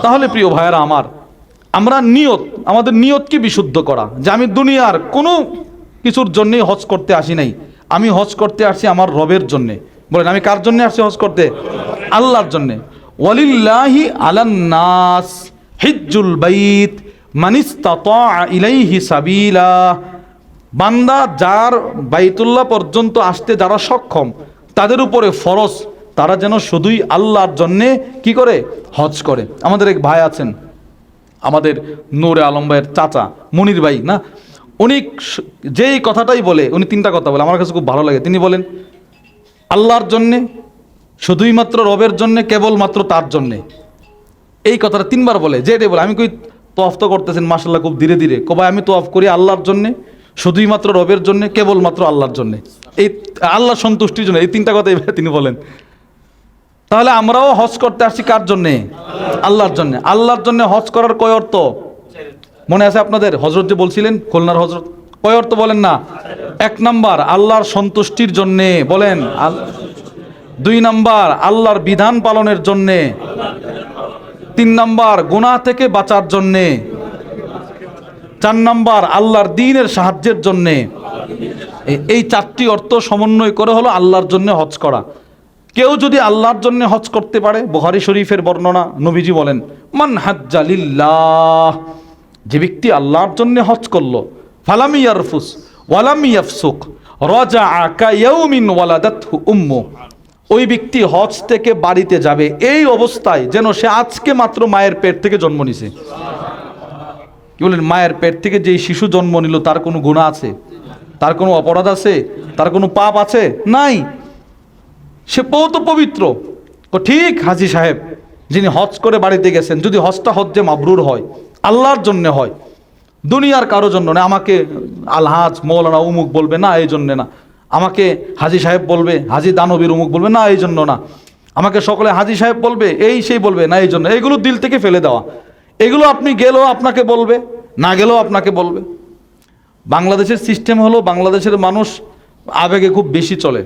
তাহলে প্রিয় ভাইয়েরা আমার, আমরা আমাদের নিয়তকে বিশুদ্ধ করা, যে আমি দুনিয়ার কোনো কিছুর জন্যই হজ করতে আসি নাই, আমি হজ করতে আসছি আমার রবের জন্যে। বলেন, আমি কার জন্য আসছি হজ করতে? আল্লাহর জন্যে। ওয়ালিল্লাহি আলান নাস হিজ্জুল বাইত মান ইসতাতা ইলাইহি সাবিলা। বান্দা যার বাইতুল্লাহ পর্যন্ত আসতে যারা সক্ষম, তাদের উপরে ফরজ তারা যেন শুধুই আল্লাহর জন্যে কি করে? হজ করে। আমাদের এক ভাই আছেন, আমাদের নূরে আলম ভাইয়ের চাচা মনির ভাই না, উনি যেই কথাটাই বলে, উনি তিনটা কথা বলে, আমার কাছে খুব ভালো লাগে। তিনি বলেন আল্লাহর জন্যে, শুধুই মাত্র রবের জন্যে, কেবলমাত্র তার জন্যে। এই কথাটা তিনবার বলে। যেটাই বলে, আমি কই তোয়াফ তো করতেছেন মাশাআল্লাহ খুব ধীরে ধীরে, কবাই আমি তোয়াফ করি আল্লাহর জন্যে, শুধুই মাত্র রবের জন্যে, কেবলমাত্র আল্লাহর জন্যে, এই আল্লাহ সন্তুষ্টির জন্য। এই তিনটা কথাই তিনি বলেন। তাহলে আমরাও হজ করতে আসছি কার জন্যে? আল্লাহর জন্যে। আল্লাহর জন্যে হজ করার কয় অর্থ মনে আছে আপনাদের? হজরত যে বলছিলেন, খুলনার হজরত, কয় অর্থ বলেন না? এক নাম্বার আল্লাহর সন্তুষ্টির জন্যে, বলেন। দুই নাম্বার আল্লাহর বিধান পালনের জন্যে। তিন নাম্বার গুনাহ থেকে বাঁচার জন্যে। চার নাম্বার আল্লাহর দ্বীনের সাহায্যের জন্যে। এই চারটি অর্থ সমন্বয় করে হলো আল্লাহর জন্য হজ করা। কেউ যদি আল্লাহর জন্য হজ করতে পারে, বুখারী শরীফের বর্ণনা, নবীজি বলেন মান হাজ্জা লিল্লাহ, যে ব্যক্তি আল্লাহর জন্য হজ করলো, ফালাম ইয়ারফুস ওয়ালাম ইয়াফসুক রাজাআ কায়াউমিন ওয়ালাদাতহু উম্মু, ওই ব্যক্তি হজ থেকে বাড়িতে যাবে এই অবস্থায় যেন সে আজকে মাত্র মায়ের পেট থেকে জন্ম নিছে। কি বলেন? মায়ের পেট থেকে যেই শিশু জন্ম নিল, তার কোনো গুনাহ আছে? তার কোনো অপরাধ আছে? তার কোনো পাপ আছে? নাই। সে বহুত পবিত্র। ঠিক হাজী সাহেব যিনি হজ করে বাড়িতে গেছেন, যদি হজটা হজ্জে মাবরুর হয়, আল্লাহর জন্য হয়, দুনিয়ার কারো জন্য না, আমাকে আলহাজ মৌলানা উমুক বলবে না এই জন্যে না, আমাকে হাজী সাহেব বলবে, হাজী দানবীর উমুক বলবে না এই জন্য না, আমাকে সকলে হাজী সাহেব বলবে, এই সেই বলবে না এই জন্য, এগুলো দিল থেকে ফেলে দেওয়া। এগুলো আপনি গেলেও আপনাকে বলবে, না গেলেও আপনাকে বলবে। বাংলাদেশের সিস্টেম হলো, বাংলাদেশের মানুষ আবেগে খুব বেশি চলে।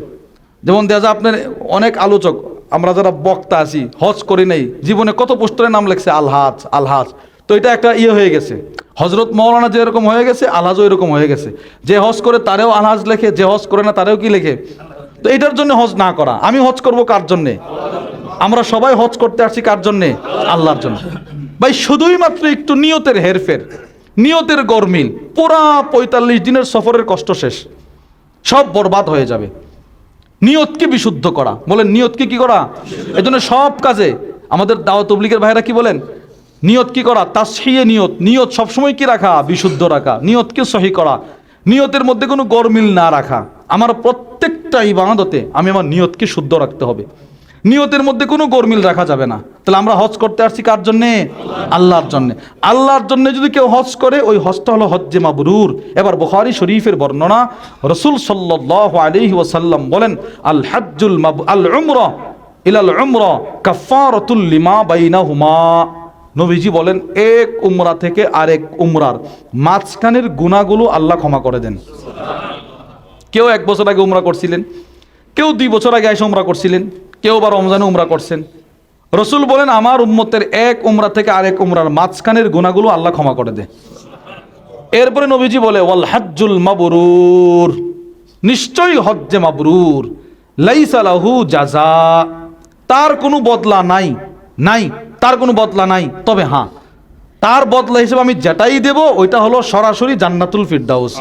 যেমন দেখা যায় আপনার অনেক আলোচক, আমরা যারা বক্তা আছি, হজ করি নাই, জীবনে কত পোস্টারে নাম লেখছে আলহাজ আলহাজ। তো এটা একটা হয়ে গেছে, হজরত মৌলানা যেরকম হয়ে গেছে, আলহাজও এরকম হয়ে গেছে। যে হজ করে তারেও আলহাজ লেখে, যে হজ করে না তারেও কি লেখে। তো এটার জন্য হজ না করা। আমি হজ করব কার জন্যে? আমরা সবাই হজ করতে আসছি কার জন্যে? আল্লাহর জন্য। ভাই শুধুই মাত্র একটু নিয়তের হেরফের, নিয়তের গরমিল, পুরা ৪৫ দিনের সফরের কষ্ট শেষ, সব বরবাদ হয়ে যাবে। নিয়তকে বিশুদ্ধ করা, বলেন নিয়তকে কি করা? এজন্য সব কাজে আমাদের দাওয়াত তাবলীগের ভাইরা কি বলেন? নিয়ত কি করা? তাসহিয়ে নিয়ত। নিয়ত সবসময় কি রাখা? বিশুদ্ধ রাখা। নিয়তকে সহি করা, নিয়তের মধ্যে কোনো গরমিল না রাখা। আমার প্রত্যেকটা ইবাদতে আমি আমার নিয়তকে শুদ্ধ রাখতে হবে, নিয়তের মধ্যে কোনো গরমিল রাখা যাবে না। তাহলে আমরা হজ করতে আসছি কার জন্যে? আল্লাহর জন্যে। আল্লাহর জন্য যদি কেউ হজ করে, ওই হজটা হলো হজ্জে মাবরুর। এবার বুখারী শরীফের বর্ণনা, রাসূল সাল্লাল্লাহু আলাইহি ওয়াসাল্লাম বলেন আল হজ্জুল আল উমরা ইলাল উমরা কাফারাতুল লিমা বাইনাহুমা। নবীজি বলেন এক উমরা থেকে আরেক উমরার মাঝখানের গুনাহগুলো আল্লাহ ক্ষমা করে দেন। কেউ 1 বছর আগে উমরা করছিলেন, কেউ 2 বছর আগে এসে উমরা করছিলেন, কেউ বা রমজানে উমরা করছেন। রসুল বলেন আমার উম্মতের এক উমরা থেকে আরেক উমরার মাঝখানের গুনাহগুলো আল্লাহ ক্ষমা করে দেয়। এরপরে নবীজি বলে ওয়াল হজ্জুল মাবরুর, নিশ্চয়ই হজ্জে মাবরুর লাইসা লাহু জাযা, তার কোনো বদলা নাই, নাই তার কোনো বদলা নাই। তবে হ্যাঁ, তার বদলা হিসেবে আমি যেটাই দেব ওইটা হলো সরাসরি জান্নাতুল ফিরদাউস।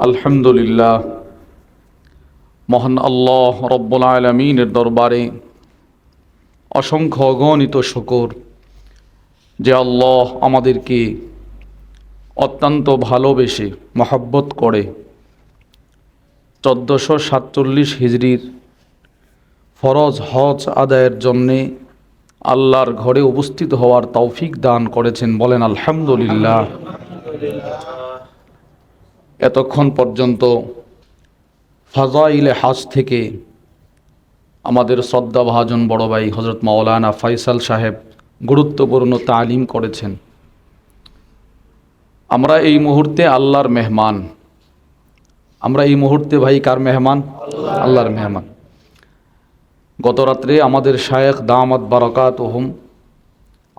আলহামদুলিল্লাহ, মহান আল্লাহ রব্বুল আলামিনের দরবারে অসংখ্য অগণিত শুকর যে আল্লাহ আমাদেরকে অত্যন্ত ভালোবেসে মহব্বত করে 1447 হিজরির ফরজ হজ আদায়ের জন্যে আল্লাহর ঘরে উপস্থিত হওয়ার তৌফিক দান করেছেন। বলেন আলহামদুলিল্লাহ। এতক্ষণ পর্যন্ত ফাজাইলে হজ থেকে আমাদের শ্রদ্ধাভাজন বড় ভাই হযরত মাওলানা ফয়সাল সাহেব গুরুত্বপূর্ণ তালিম করেছেন। আমরা এই মুহূর্তে আল্লাহর মেহমান, আমরা এই মুহূর্তে ভাই কার মেহমান? আল্লাহর মেহমান। গত রাত্রে আমাদের শায়েখ দামাত বারাকাতুহুম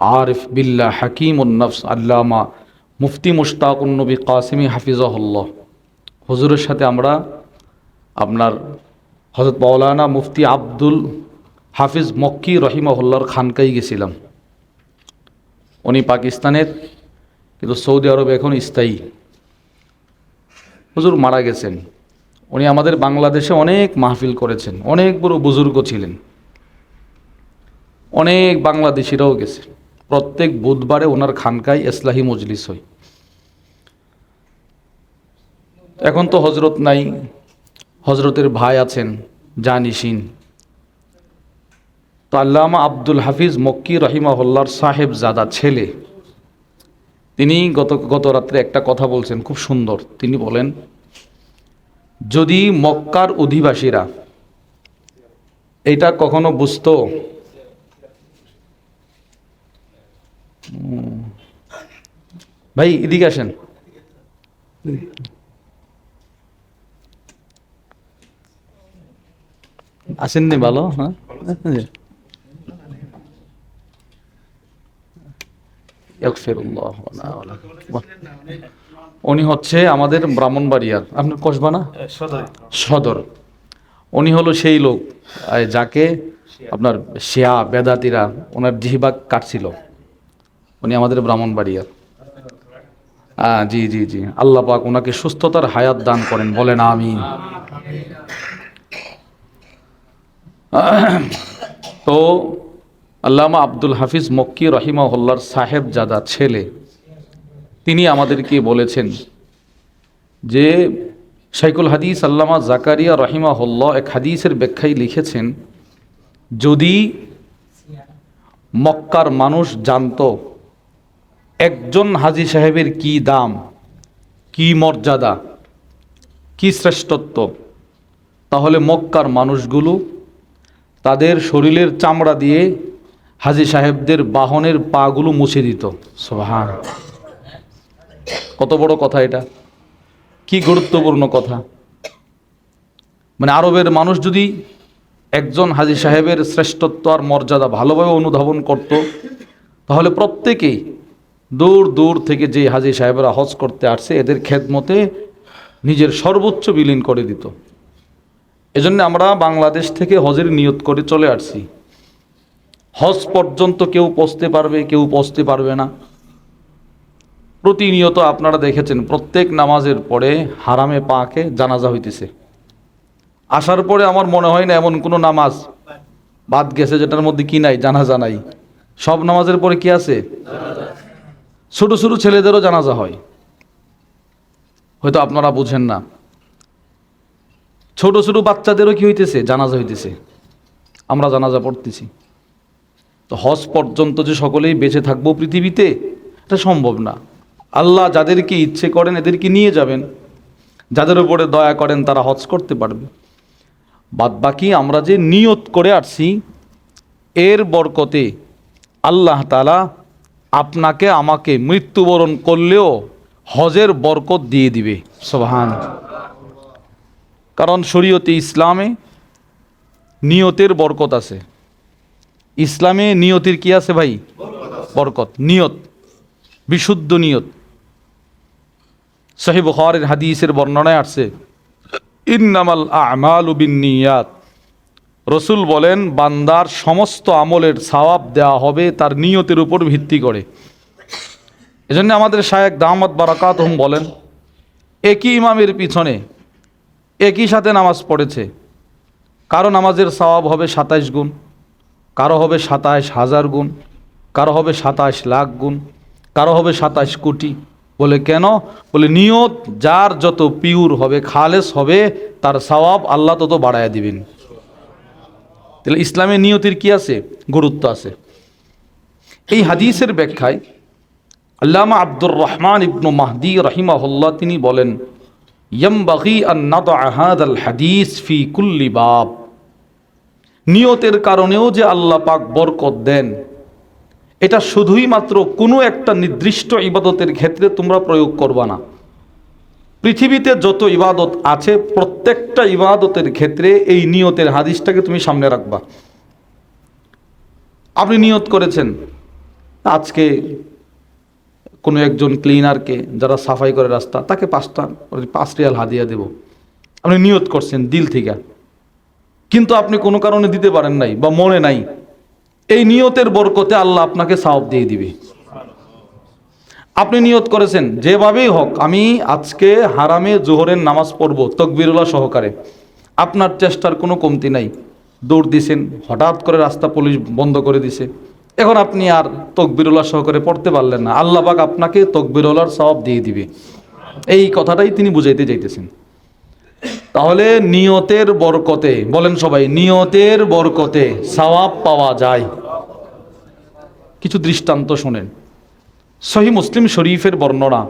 আরিফ বিল্লাহ হাকিমুন নফস আল্লামা মুফতি মুশতাকুন নবী কাসিমি হাফিজাহুল্লাহ হুজুরের সাথে আমরা আপনার হযরত মাওলানা মুফতি আব্দুল হাফিজ মক্কি রহিমাহুল্লাহর খানকায় গেছিলাম। উনি পাকিস্তানের, কিন্তু সৌদি আরবে এখন স্থায়ী। হুজুর মারা গেছেন। উনি আমাদের বাংলাদেশে অনেক মাহফিল করেছেন, অনেক বড় বুজুর্গ ছিলেন, অনেক বাংলাদেশিরাও গেছে। প্রত্যেক বুধবারে ওনার খানকায় ইসলাহি মজলিস হয়। এখন তো হজরত নাই, হজরতের ভাই আছেন জানিসিন। তো আল্লামা আব্দুল হাফিজ মক্কি রহিমাহুল্লাহর সাহেব জাদা ছেলে, তিনি গত রাত্রে একটা কথা বলছেন খুব সুন্দর। তিনি বলেন, যদি মক্কার অধিবাসীরা এটা কখনো বুঝতো, ভাই এদিকে আসেন, আসেননি ভালো। হ্যাঁ, উনি হচ্ছে আমাদের ব্রাহ্মণবাড়িয়ার, আপনার কসবা না, সদর। উনি হলো সেই লোক যাকে আপনার শিয়া বেদাতিরা ওনার জিহ্বা কাটছিল। উনি আমাদের ব্রাহ্মণবাড়িয়ার। জি জি জি, আল্লাহ পাক ওনাকে সুস্থতার হায়াত দান করেন, বলেন আমিন। তো আল্লামা আব্দুল হাফিজ মক্কি রহিমাহুল্লাহর সাহেব জাদা ছেলে, তিনি আমাদেরকে বলেছেন যে শাইখুল হাদিস আল্লামা জাকারিয়া রহিমাহুল্লাহ এক হাদিসের ব্যাখ্যায় লিখেছেন, যদি মক্কার মানুষ জানতো একজন হাজী সাহেবের কি দাম, কি মর্যাদা, কি শ্রেষ্ঠত্ব, তাহলে মক্কার মানুষগুলো তাদের শরীরের চামড়া দিয়ে হাজী সাহেবদের বাহনের পাগুলো মুছে দিত। সুবহান, কত বড় কথা এটা, কি গুরুত্বপূর্ণ কথা। মানে আরবের মানুষ যদি একজন হাজী সাহেবের শ্রেষ্ঠত্ব আর মর্যাদা ভালোভাবে অনুধাবন করত, তাহলে প্রত্যেকেই দূর দূর থেকে যে হাজী সাহেবরা হজ করতে আসছে এদের খেদমতে নিজের সর্বোচ্চ বিলীন করে দিত। এজন্য আমরা বাংলাদেশ থেকে হজের নিয়ত করে চলে আসছি। হজ পর্যন্ত কেউ পৌঁছতে পারবে, কেউ পৌঁছতে পারবে না। প্রতিনিয়ত আপনারা দেখেছেন প্রত্যেক নামাজের পরে হারামে পাকে জানাজা হইতেছে। আসার পরে আমার মনে হয় না এমন কোনো নামাজ বাদ গেছে যেটার মধ্যে কি নাই, জানাজা নাই। সব নামাজের পরে কি আছে? ছোট ছোট ছেলেদেরও জানাজা হয়, হয়তো আপনারা বুঝেন না। ছোট ছোট বাচ্চাদেরও কি হইতেছে? জানাজা হইতেছে। আমরা জানাজা পড়তেছি। তো হজ পর্যন্ত যে সকলেই বেঁচে থাকবো পৃথিবীতে, এটা সম্ভব না। আল্লাহ যাদেরকে ইচ্ছে করেন এদেরকে নিয়ে যাবেন, যাদের উপরে দয়া করেন তারা হজ করতে পারবে। বাদ বাকি আমরা যে নিয়ত করে আসছি এর বরকতে আল্লাহ তাআলা আপনাকে আমাকে মৃত্যুবরণ করলেও হজের বরকত দিয়ে দিবে। সুবহান। কারণ শরীয়তে ইসলামে নিয়তের বরকত আছে। ইসলামে নিয়তের কি আছে ভাই? বরকত। নিয়ত, বিশুদ্ধ নিয়ত। সহিহ বুখারীর হাদিসের বর্ণনায় আসছে, ইন্নামাল আমালু বিন্নিয়াত। রসুল বলেন বান্দার সমস্ত আমলের সওয়াব দেওয়া হবে তার নিয়তের উপর ভিত্তি করে। এজন্য আমাদের শায়েখ দামাত বারাকাতুহুম বলেন, একই ইমামের পিছনে একই সাথে নামাজ পড়েছে, কারো নামাজের সওয়াব হবে 27 গুণ, কারো হবে 27,000 গুণ, কারো হবে 27 লাখ গুণ, কারো হবে 27 কোটি। বলে কেন? বলে নিয়ত যার যত পিওর হবে, খালেস হবে, তার সওয়াব আল্লাহ তত বাড়ায়া দিবেন। তাহলে ইসলামে নিয়তের কি আছে? গুরুত্ব আছে। এই হাদিসের ব্যাখ্যায় আল্লামা আব্দুর রহমান ইবনু মাহদি রাহিমাহুল্লাহ তিনি বলেন, ইয়ামবাগি আন নাদআ হাযাল হাদিস ফি কুল্লি বাব। নিয়তের কারণেও যে আল্লাহ পাক বরকত দেন, এটা শুধুই মাত্র কোনো একটা নির্দিষ্ট ইবাদতের ক্ষেত্রে তোমরা প্রয়োগ করবা না। পৃথিবীতে যত ইবাদত আছে প্রত্যেকটা ইবাদতের ক্ষেত্রে এই নিয়তের হাদিসটাকে তুমি সামনে রাখবা। আপনি নিয়ত করেছেন আজকে কোনো একজন ক্লিনারকে যারা সাফাই করে রাস্তা, তাকে 5 রিয়াল হাদিয়া দেব, আপনি নিয়ত করছেন দিল থেকে, কিন্তু আপনি কোনো কারণে দিতে পারেন নাই বা মনে নাই, এই নিয়তের বরকতে আল্লাহ আপনাকে সওয়াব দিয়ে দিবে। আপনি নিয়ত করেছেন যেভাবেই হোক আমি আজকে হারামে জোহরের নামাজ পড়বো তাকবীরুল্লাহ সহকারে, আপনার চেষ্টার কোনো কমতি নাই, দৌড় দিছেন, হঠাৎ করে রাস্তা পুলিশ বন্ধ করে দিছে, এখন আপনি আর তাকবীরুল্লাহ সহকারে পড়তে পারলেন না, আল্লাহ পাক আপনাকে তাকবীরুল্লাহর সওয়াব দিয়ে দিবে। এই কথাটাই তিনি বুঝাইতে চাইতেছেন। তাহলে নিয়তের বরকতে, বলেন সবাই, নিয়তের বরকতে সওয়াব পাওয়া যায়। কিছু দৃষ্টান্ত শোনেন। সহিহ মুসলিম শরীফের বর্ণনা,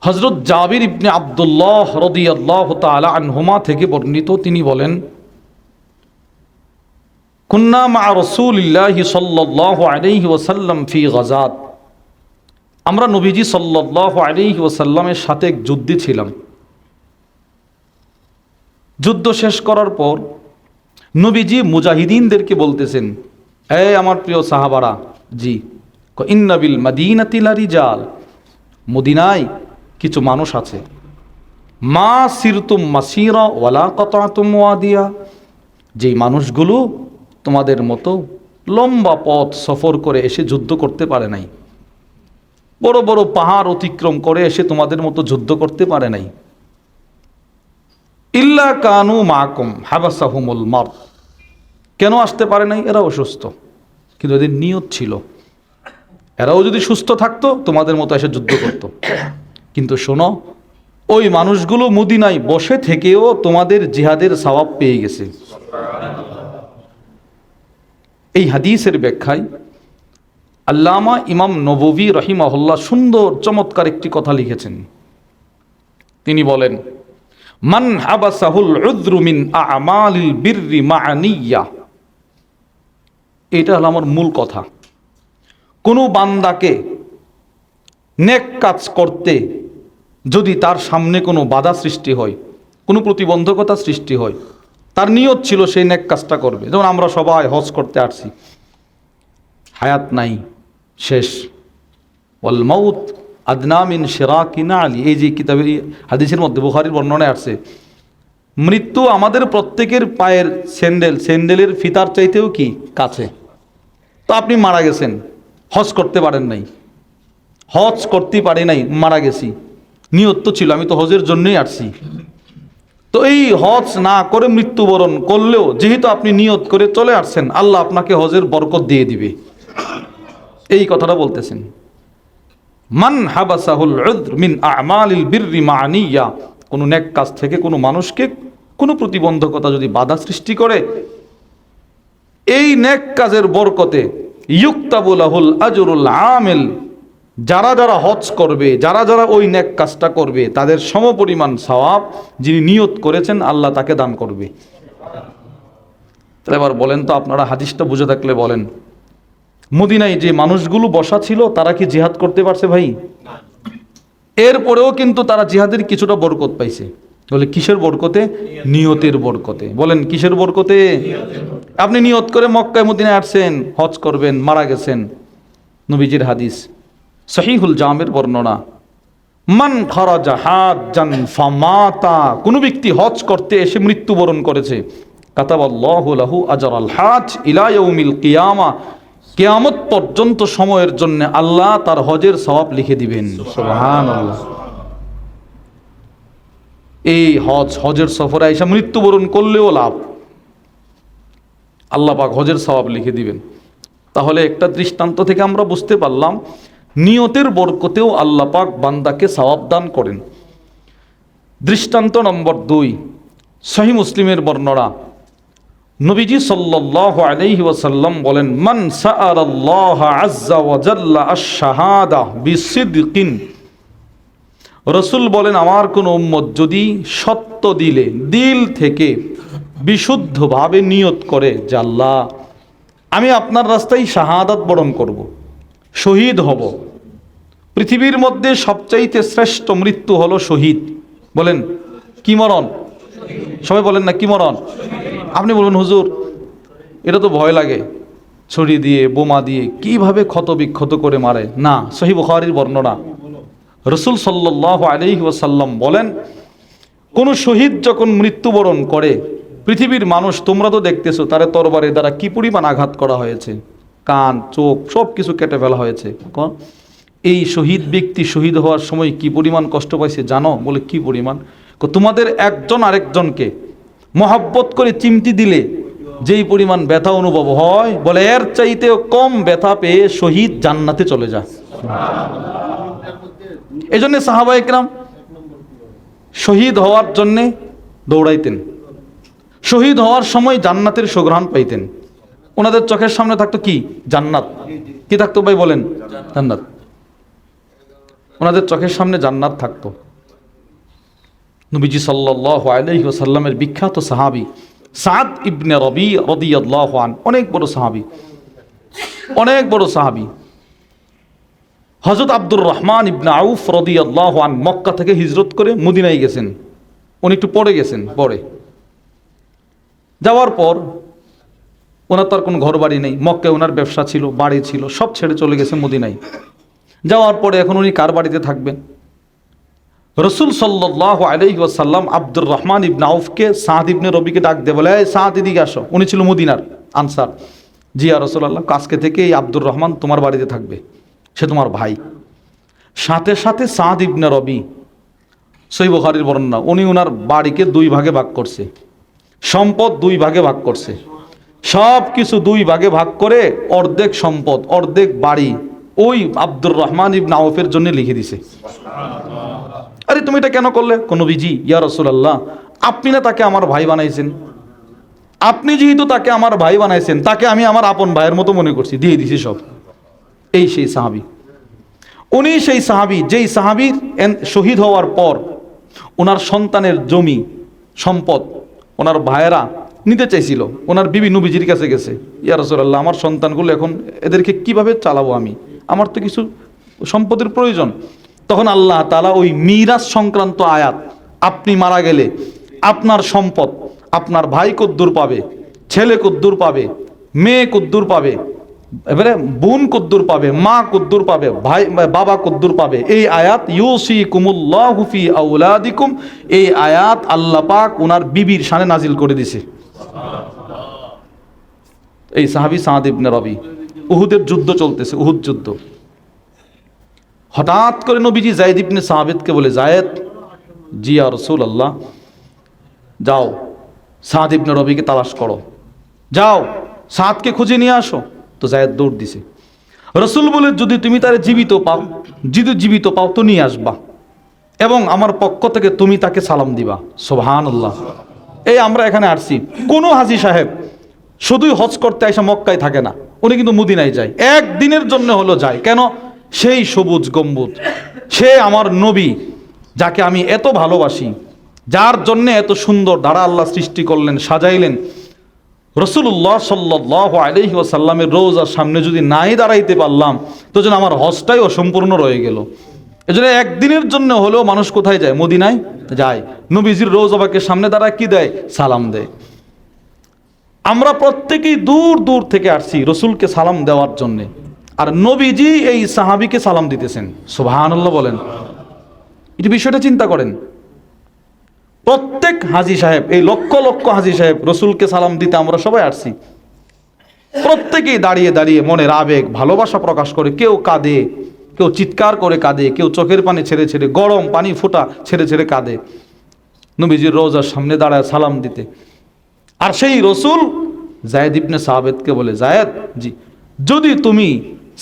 হযরত জাবির ইবনে আব্দুল্লাহ রাদিয়াল্লাহু তাআলা আনহুমা থেকে বর্ণিত, তিনি বলেন, কুন্না মা রাসূলিল্লাহি সাল্লাল্লাহু আলাইহি ওয়াসাল্লাম ফি গাযাত, আমরা নবীজি সাল্লাল্লাহু আলাইহি ওয়াসাল্লামের সাথে এক যুদ্ধে ছিলাম। যুদ্ধ শেষ করার পর নবীজি মুজাহিদিনদেরকে বলতেছেন, হে আমার প্রিয় সাহাবারা, জি, ইন্না বিল মাদিনাতি লারিজাল, মদিনায় কিছু মানুষ আছে, মা সিরতুম মাসিরা ওয়ালা কাতাতুম ওয়াদিয়া, যেই মানুষগুলো তোমাদের মতো লম্বা পথ সফর করে এসে যুদ্ধ করতে পারে নাই, বড় বড় পাহাড় অতিক্রম করে এসে তোমাদের মতো যুদ্ধ করতে পারে নাই। ইল্লা কানু মাকুম হাবাসাহুমুল মার, কেন আসতে পারে নাই? এরা অসুস্থ, কিন্তু এদের নিয়ত ছিল, এরাও যদি সুস্থ থাকতো তোমাদের মতো এসে যুদ্ধ করত। কিন্তু শোনো, ওই মানুষগুলো মদিনায় বসে থেকেও তোমাদের জিহাদের সওয়াব পেয়ে গেছে। এই হাদিসের ব্যাখ্যায় আল্লামা ইমাম নববী রাহিমাহুল্লাহ সুন্দর চমৎকার একটি কথা লিখেছেন। তিনি বলেন, মান হাবাসাহুল উযরু মিন আ'মালিল বিররি মা'a নিয়্যা, এটা হলো আমার মূল কথা। কোনো বান্দাকে নেক কাজ করতে যদি তার সামনে কোনো বাধা সৃষ্টি হয়, কোনো প্রতিবন্ধকতা সৃষ্টি হয়, তার নিয়ত ছিল সেই নেক কাজটা করবে। যেমন আমরা সবাই হজ করতে আসছি, হায়াত নাই, শেষ, ওয়াল মাউত আদনা মিন শিরাকি নালি, এই যে কিতাবের হাদিসের মধ্যে বুখারীর বর্ণনায় আসছে, মৃত্যু আমাদের প্রত্যেকের পায়ের স্যান্ডেলের ফিতার চাইতেও কি কাছে। তো আপনি মারা গেছেন, হজ করতে পারেন নাই, হজ করতে পারি নাই, মারা গেছি, নিয়ত তো ছিল আমি তো হজের জন্যই আসছি, তো এই হজ না করে মৃত্যুবরণ করলেও যেহেতু আপনি নিয়ত করে চলে আসছেন, আল্লাহ আপনাকে হজের বরকত দিয়ে দিবে। এই কথাটা বলতেছেন, মান হাবাসাহুল উযর মিন আ'মালিল বিররি মা'a নিয়্যা, কোনো নেক কাজ থেকে কোনো মানুষকে কোনো প্রতিবন্ধকতা যদি বাধা সৃষ্টি করে, এই নেক কাজের বরকতে ইউক্তাবু লাহুল আজরুল আমিল, যারা যারা হজ করবে, যারা যারা ওই নেক কাজটা করবে, তাদের সমপরিমাণ সওয়াব যিনি নিয়ত করেছেন আল্লাহ তাকে দান করবে। তাহলে এবার বলেন তো, আপনারা হাদিসটা বুঝে থাকলে বলেন, মদিনায় যে মানুষগুলো বসা ছিল তারা কি জিহাদ করতে পারছে ভাই? এরপরেও কিন্তু তারা জিহাদের কিছুটা বরকত পাইছে। বলে কিসের বরকতে? নিয়তের বরকতে। বলেন কিসের বরকতে? আপনি নিয়ত করে মক্কায় মদিনায় আসছেন, হজ করবেন, মারা গেছেন। নবীজির হাদিস, সহিহুল জামের বর্ণনা, মান খারাজা হাজ্জান ফামাতা, কোন ব্যক্তি হজ করতে এসে মৃত্যুবরণ করেছে, কাতাবাল্লাহু লাহু আজরাল হাজ ইলা ইয়াউমিল কিয়ামা, কিয়ামত পর্যন্ত সময়ের জন্য আল্লাহ তার হজের সওয়াব লিখে দিবেন। সুবহানাল্লাহ। এই হজের সফরে এসে মৃত্যুবরণ করলেও লাভ, আল্লাহ পাক হজের সওয়াব লিখে দিবেন। তাহলে একটা দৃষ্টান্ত থেকে আমরা বুঝতে পারলাম নিয়তের বরকতেও আল্লাহ পাক বান্দাকে সওয়াব দান করেন। দৃষ্টান্ত নম্বর 2, সহিহ মুসলিমের বর্ণনা, নবীজি সাল্লাল্লাহু আলাইহি ওয়াসাল্লাম বলেন, মান সাআলাল্লাহ আযজা ওয়া জাল্লা আশ-শাহাদা বিসিদকিন, রাসূল বলেন আমার কোন উম্মত যদি সত্য দিলে দিল থেকে বিশুদ্ধভাবে নিয়ত করে যে আল্লাহ আমি আপনার রাস্তায় শাহাদাত বরণ করব, শহীদ হব, পৃথিবীর মধ্যে সবচাইতে শ্রেষ্ঠ মৃত্যু হলো শহীদ। বলেন কি মরণ? সবাই বলেন না কি মরণ? আপনি বলুন হুজুর এটা তো ভয় লাগে, ছুরি দিয়ে বোমা দিয়ে কিভাবে ক্ষত বিক্ষত করে মারে না, সহিহ বুখারীর বর্ণনা। রাসূল সাল্লাল্লাহু আলাইহি ওয়াসাল্লাম বলেন, কোন শহীদ যখন মৃত্যুবরণ করে, পৃথিবীর মানুষ তোমরা তো দেখতেছো তার তরবারি দ্বারা কি পরিমাণ আঘাত করা হয়েছে, কান চোখ সব কিছু কেটে ফেলা হয়েছে। এই শহীদ ব্যক্তি শহীদ হওয়ার সময় কি পরিমাণ কষ্ট পাইছে জানো? বলে কি পরিমাণ? তোমাদের একজন আরেকজনকে মহব্বত করে চিমটি দিলে যেই পরিমাণ ব্যথা অনুভব হয়, বলে এর চাইতেও কম ব্যথা পেয়ে শহীদ জান্নাতে চলে যায়। এই জন্য সাহাবায়ে কেরাম শহীদ হওয়ার জন্যে দৌড়াইতেন, শহীদ হওয়ার সময় জান্নাতের সুঘ্রাণ পাইতেন। ওনাদের চোখের সামনে থাকতো কি? জান্নাত। কি থাকতো ভাই বলেন? জান্নাত। ওনাদের চোখের সামনে জান্নাত থাকতো। নবীজি সাল্লাল্লাহু আলাইহি ওয়াসাল্লামের বিখ্যাত সাহাবী সাদ ইবনে রবি রাদিয়াল্লাহু আনহু, অনেক বড় সাহাবী, অনেক বড় সাহাবী। হযরত আব্দুর রহমান ইবনে আউফ রাদিয়াল্লাহু আনহু মক্কা থেকে হিজরত করে মদিনায় গেছেন। উনি একটু পরে গেছেন, পরে যাওয়ার পর ওনার তার কোনো ঘর বাড়ি নেই, মক্কায় ওনার ব্যবসা ছিল, বাড়ি ছিল, সব ছেড়ে চলে গেছে মদিনায়। যাওয়ার পরে এখন উনি কার বাড়িতে থাকবেন? রাসূল সাল্লাল্লাহু আলাইহি ওয়াসাল্লাম আব্দুর রহমান ইবনে আউফকে সাদ ইবনে রবিকে ডাক দিয়ে বলে, এই সাদ এদিকে আসো। উনি ছিল মদিনার আনসার। জি ইয়া রাসূলুল্লাহ, আজকে থেকে এই আব্দুর রহমান তোমার বাড়িতে থাকবে, সে তোমার ভাই। সাথে সাথে সাদ ইবনে রবি, সহিহ বুখারীর বর্ণনা, উনি ওনার বাড়িকে দুই ভাগে ভাগ করছে, সম্পদ দুই ভাগে ভাগ করছে, সব কিছু দুই ভাগে ভাগ করে অর্ধেক সম্পদ অর্ধেক বাড়ি ওই আব্দুর রহমান ইবনে আউফের জন্য লিখে দিছে। আরে তুমি এটা কেন করলে? কোন নবীজি, ইয়া রাসূলুল্লাহ, আপনি না তাকে আমার ভাই বানাইছেন, আপনি যেহেতু তাকে আমার ভাই বানাইছেন, তাকে আমি আমার আপন ভাইয়ের মতো মনে করছি, দিয়ে দিছি সব। এই সেই সাহাবী, উনি সেই সাহাবী যেই সাহাবীর শহীদ হওয়ার পর ওনার সন্তানের জমি সম্পদ ওনার ভাইয়েরা নিতে চাইছিল। ওনার বিবি নবীজির কাছে গেছে, ইয়া রাসূলুল্লাহ, আমার সন্তানগুলো এখন এদেরকে কিভাবে চালাবো আমি, আমার তো কিছু সম্পদের প্রয়োজন। তখন আল্লাহ তাআলা ওই মিরাস সংক্রান্ত আয়াত, আপনি মারা গেলে আপনার সম্পদ আপনার ভাই কদ্দুর পাবে, ছেলে কদ্দুর পাবে, মেয়ে কদ্দুর পাবে, এবারে বোন কদ্দুর পাবে, মা কদ্দুর পাবে, ভাই বাবা কদ্দুর পাবে, এই আয়াত ইউসিকুমুল্লাহু ফি আওলাদিকুম, এই আয়াত আল্লাহ পাক ওনার বিবির শানে নাজিল করে দিছে। এই সাহাবী সাদ ইবনে রবি, উহুদের যুদ্ধ চলতেছে, উহুদ যুদ্ধ। হঠাৎ করে নবীজি যায়েদ ইবনে সাবিতকে বলে, যায়েদ, জি ইয়া রাসূলুল্লাহ, যাও সাদ ইবনে রবিকে তালাশ করো, যাও সাদকে খুঁজে নিয়ে আসো। তো যায়েদ দৌড় দিছে। রাসূল বলে, যদি তুমি তারে জীবিত পাও, যদি জীবিত পাও তো নিয়ে আসবা, এবং আমার পক্ষ থেকে তুমি তাকে সালাম দিবা। সুবহানাল্লাহ। এই আমরা এখানে আসছি, কোনো হাজী সাহেব শুধুই হজ করতে এসে মক্কায় থাকে না, উনি কিন্তু মদিনায় যায়, একদিনের জন্য হলো যায়। কেন? সেই সবুজ গম্বুজ, সে আমার নবী, যাকে আমি এত ভালোবাসি, যার জন্য এত সুন্দর ধারা আল্লাহ সৃষ্টি করলেন, সাজাইলেন। রাসূলুল্লাহ সাল্লাল্লাহু আলাইহি ওয়াসাল্লামের রওজার সামনে যদি নাই দাঁড়াইতে পারলাম, তো যেন আমার হজটাই অসম্পূর্ণ রয়ে গেল। এজন্য একদিনের জন্য হলেও মানুষ কোথায় যায়? মদিনায় যায়। নবীজির রওজা পাকের সামনে দাঁড়ায় কি দেয়? সালাম দেয়। আমরা প্রত্যেকেই দূর দূর থেকে আসছি রসুলকে সালাম দেওয়ার জন্যে, আর নবীজি এই সাহাবীকে সালাম দিতেছেন। সুবহানাল্লাহ বলেন। এই বিষয়টা চিন্তা করেন, প্রত্যেক হাজী সাহেব, এই লক্ষ লক্ষ হাজী সাহেব রসুলকে সালাম দিতে আমরা সবাই আসছি। প্রত্যেকেই দাঁড়িয়ে দাঁড়িয়ে মনের আবেগ ভালোবাসা প্রকাশ করে, কেউ কাঁদে, কেউ চিৎকার করে কাঁদে, কেউ চোখের পানি ছেড়ে ছেড়ে, গরম পানি ফোঁটা ছেড়ে ছেড়ে কাঁদে নবীজির রওজার সামনে দাঁড়ায় সালাম দিতে। আর সেই রসুল যায়েদ ইবনে সাবিতকে বলে, যায়েদ, জি, যদি তুমি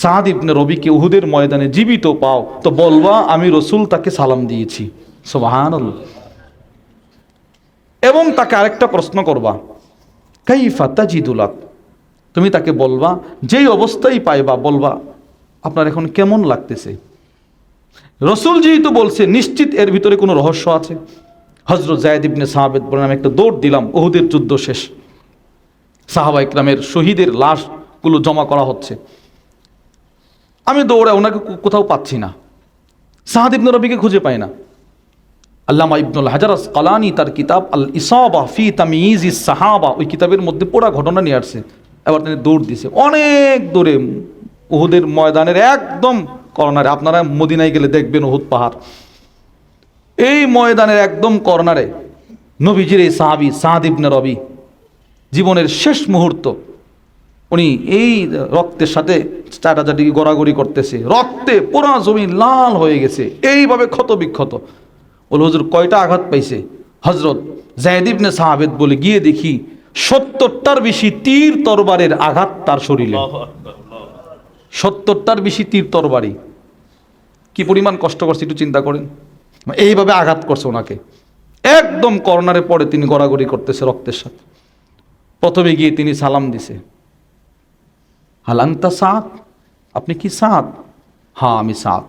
সাদ ইবনে রবিকে উহুদের ময়দানে জীবিত পাও তো বলবা আমি রসুল তাকে সালাম দিয়েছি। সুবহানাল্লাহ। এবং তাকে আরেকটা প্রশ্ন করবা, কাইফা তাজিদুলাক, তুমি তাকে বলবা যেই অবস্থায় পাইবা, বলবা আপনার এখন কেমন লাগতেছে। রসুল যেহেতু বলছে, নিশ্চিত এর ভিতরে কোনো রহস্য আছে। হযরত যায়েদ ইবনে সাবিত বলেন, আমি একটা দৌড় দিলাম, উহুদের যুদ্ধ শেষ, সাহাবা ইকরামের শহীদের লাশগুলো জমা করা হচ্ছে, আমি দৌড়ে ওনাকে কোথাও পাচ্ছি না, সাদ ইবনে রবিকে খুঁজে পাই না। আল্লামা ইবনুল হাজার আসকালানী তার কিতাব আল ইসাবা ফি তাময়িজিস সাহাবা, ওই কিতাবের মধ্যে পুরো ঘটনা নিয়ে আসছে। এবার তিনি দৌড় দিছে অনেক দূরে, উহুদের ময়দানের একদম কর্নারে। আপনারা মদিনায় গেলে দেখবেন উহুদ পাহাড়, এই ময়দানের একদম কর্নারে নবীজির এই সাহাবী সাদ ইবনে রবি, জীবনের শেষ মুহূর্ত, উনি এই রক্তের সাথে চাটাচাটি গড়াগড়ি করতেছে, রক্তে পুরা জমি লাল হয়ে গেছে, এইভাবে ক্ষত বিক্ষত। বলে হুজুর কয়টা আঘাত পাইছে? হজরত যায়েদ ইবনে সাহাবেদ বলে গিয়ে দেখি 70টার বেশি তীর তরবারের আঘাত তার শরীরে। 70টার বেশি তীর তরবারি, কি পরিমাণ কষ্ট করছে একটু চিন্তা করেন। এইভাবে আঘাত করছে ওনাকে, একদম কর্নারে পড়ে তিনি গড়াগড়ি করতেছে রক্তের সাথে। প্রথমে গিয়ে তিনি সালাম দিছে, হাল আনতা সাদ, আপনি কি সাদ? হ্যাঁ আমি সাদ।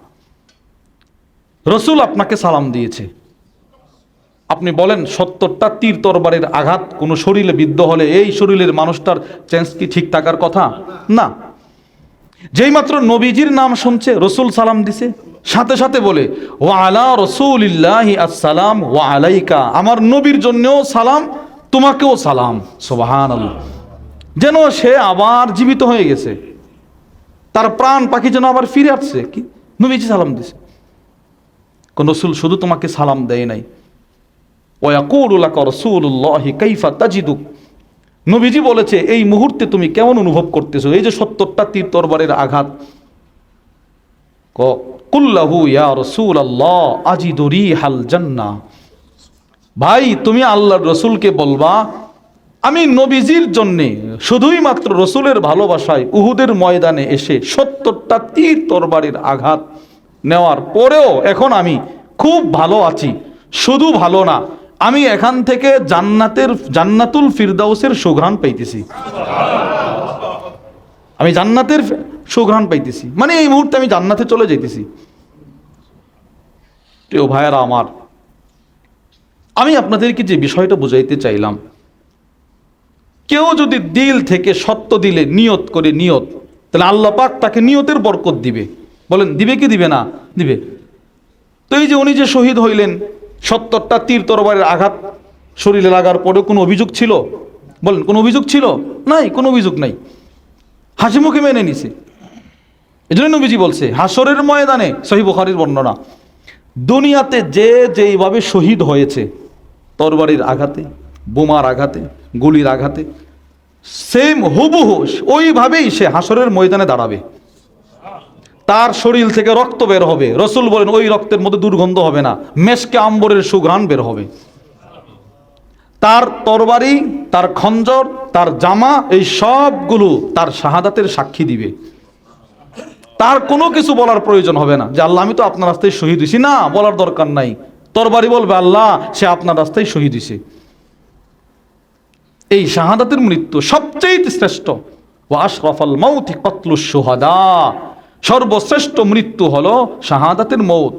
রসুল আপনাকে সালাম দিয়েছে, আপনি বলেন 70টা তীর তরবারের আঘাত কোন শরীরে বিদ্ধ হলে এই শরীরের মানুষটার চেঞ্জ কি ঠিক থাকার কথা না? যেই মাত্র নবীজির নাম শুনছে, রসুল সালাম দিছে, সাথে সাথে বলে ওয়া আলা রাসূলিল্লাহি আসসালাম ওয়া আলাইকা, আমার নবীর জন্যও সালাম, তোমাকেও সালাম। সুবহানাল্লাহ, যেন সে আবার জীবিত হয়ে গেছে, তার প্রাণ পাখি যেন আবার ফিরে আসছে। কি নবীজি সালাম দিছে, কোন রসুল শুধু তোমাকে সালাম দেয় নাই। ওয়া ইয়াকুলু লাকা রাসূলুল্লাহি কাইফা তাজিদুক, নবীজি বলেছে এই মুহূর্তে তুমি কেমন অনুভব করতেছো? এই যে 70টা তীর তরবারের আঘাত। কুল্লাহু ইয়া রাসূলুল্লাহ আজিদু রিহাল জান্নাহ, ভাই তুমি আল্লাহর রসুলকে বলবা আমি নবীজির জন্যে শুধুই মাত্র রসুলের ভালোবাসায় উহুদের ময়দানে এসে 70টা তীর তরবারির আঘাত নেওয়ার পরেও এখন আমি খুব ভালো আছি। শুধু ভালো না, আমি এখান থেকে জান্নাতুল ফিরদাউসের সুঘ্রাণ পাইতেছি। আমি জান্নাতের সুঘ্রাণ পাইতেছি, মানে এই মুহূর্তে আমি জান্নাতে চলে যাইতেছি। প্রিয় ভাইয়েরা আমার, আমি আপনাদেরকে যে বিষয়টা বুঝাইতে চাইলাম, কেউ যদি দিল থেকে সত্য দিলে নিয়ত করে নিয়ত, তাহলে আল্লাহ পাক তাকে নিয়তের বরকত দিবে। বলেন দিবে কি দিবে না? দিবে। তো এই যে উনি যে শহীদ হইলেন, 70টা তীর তরবারের আঘাত শরীরে লাগার পরেও কোনো অভিযোগ ছিল? বলেন কোনো অভিযোগ ছিল? নাই, কোনো অভিযোগ নাই, হাসি মুখে মেনে নিছে। এই জন্য নবীজি বলছে হাসরের ময়দানে, সহিহ বুখারীর বর্ণনা, দুনিয়াতে যে যেইভাবে শহীদ হয়েছে তরবারির আঘাতে, বোমার আঘাতে, গুলির আঘাতে, সেম হুবহু ওইভাবেই সে হাসরের ময়দানে দাঁড়াবে। তার শরীর থেকে রক্ত বের হবে, রসুল বলেন ওই রক্তের মধ্যে দুর্গন্ধ হবে না, মেশকে আম্বরের সুঘ্রাণ বের হবে। তার তরবারি, তার খঞ্জর, তার জামা, এই সবগুলো তার শাহাদাতের সাক্ষী দিবে। তার কোনো কিছু বলার প্রয়োজন হবে না যে আল্লাহ আমি তো আপনার রাস্তায় শহীদ হয়েছি, না বলার দরকার নাই। তরবারি বলবে আল্লাহ সে আপনার রাস্তায় শহীদ হয়েছে। এই শাহাদাতের মৃত্যু সবচেয়ে শ্রেষ্ঠ। ওয়া আশরাফাল মাউতি কতলুশ শুহাদা, সর্বশ্রেষ্ঠ মৃত্যু হলো শাহাদাতের মৌত।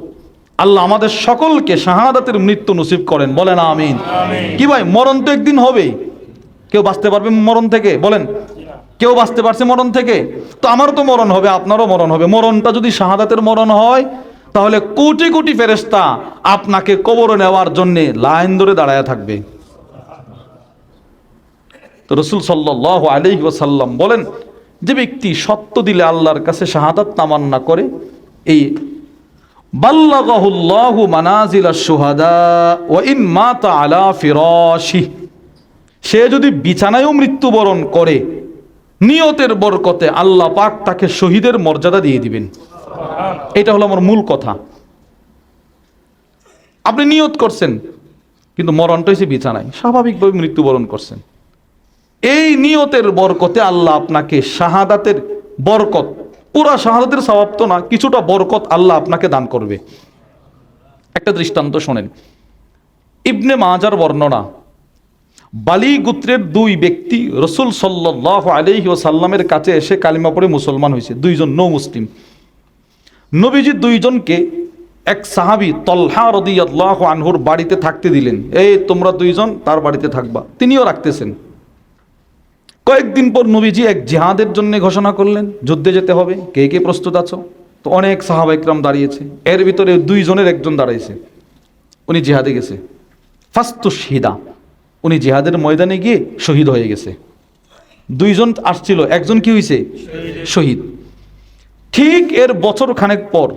আল্লাহ আমাদের সকলকে শাহাদাতের মৃত্যু নসিব করেন, বলেন আমিন। কি ভাই, মরণ তো একদিন হবেই। কেউ বাঁচতে পারবে মরণ থেকে? বলেন কেউ বাঁচতে পারছে মরণ থেকে? তো আমারও তো মরণ হবে, আপনারও মরণ হবে। মরণটা যদি শাহাদাতের মরণ হয়, তাহলে কোটি কোটি ফেরেশতা আপনাকে কবরে নেওয়ার জন্যে লাইন ধরে দাঁড়ায় থাকবে। তো রাসূল সাল্লাল্লাহু আলাইহি ওয়াসাল্লাম বলেন, যে ব্যক্তি সত্য দিলে আল্লাহর কাছে শাহাদাত তামান্না করে, এই বাল্লাগাহুল্লাহু মানাজিলাশ শুহাদা ওয়া ইন মাতা আলা ফিরাশি, সে যদি বিছানায়ও মৃত্যুবরণ করে নিয়তের বরকতে আল্লাহ পাক তাকে শহীদের মর্যাদা দিয়ে দিবেন। এটা হলো আমার মূল কথা। আপনি নিয়ত করছেন কিন্তু মরণটা হয়েছে বিছানায়, স্বাভাবিকভাবে মৃত্যুবরণ করছেন, এই নিয়তের বরকতে আল্লাহ আপনাকে শাহাদাতের বরকত, পুরা শাহাদাতের সওয়াব তো না, কিছুটা বরকত আল্লাহ আপনাকে দান করবে। একটা দৃষ্টান্ত শোনেন, ইবনে মাজার বর্ণনা, বালি গোত্রের দুই ব্যক্তি রাসূল সাল্লাল্লাহু আলাইহি ওয়াসাল্লামের কাছে এসে কালিমা পড়ে মুসলমান হয়েছে, দুইজন নো মুসলিম। নবীজি দুইজনকে এক সাহাবী তলহা রাদিয়াল্লাহু আনহুর বাড়িতে থাকতে দিলেন, এই তোমরা দুইজন তার বাড়িতে থাকবা, তিনিও রাখতেছেন। কয়েকদিন পর নবীজি এক জিহাদের জন্য ঘোষণা করলেন, যুদ্ধে যেতে হবে, কে কে প্রস্তুত আছো? তো অনেক সাহাবা ইকরাম দাঁড়িয়েছে, এর ভিতরে দুইজনের একজন দাঁড়াইছে, উনি জিহাদে গেছে। ফাস্তুশহিদা, উনি জিহাদের ময়দানে গিয়ে শহীদ হয়ে গেছে। দুইজন আসছিল, একজন কি হয়েছে? শহীদ। ঠিক এর বছর খানেক পর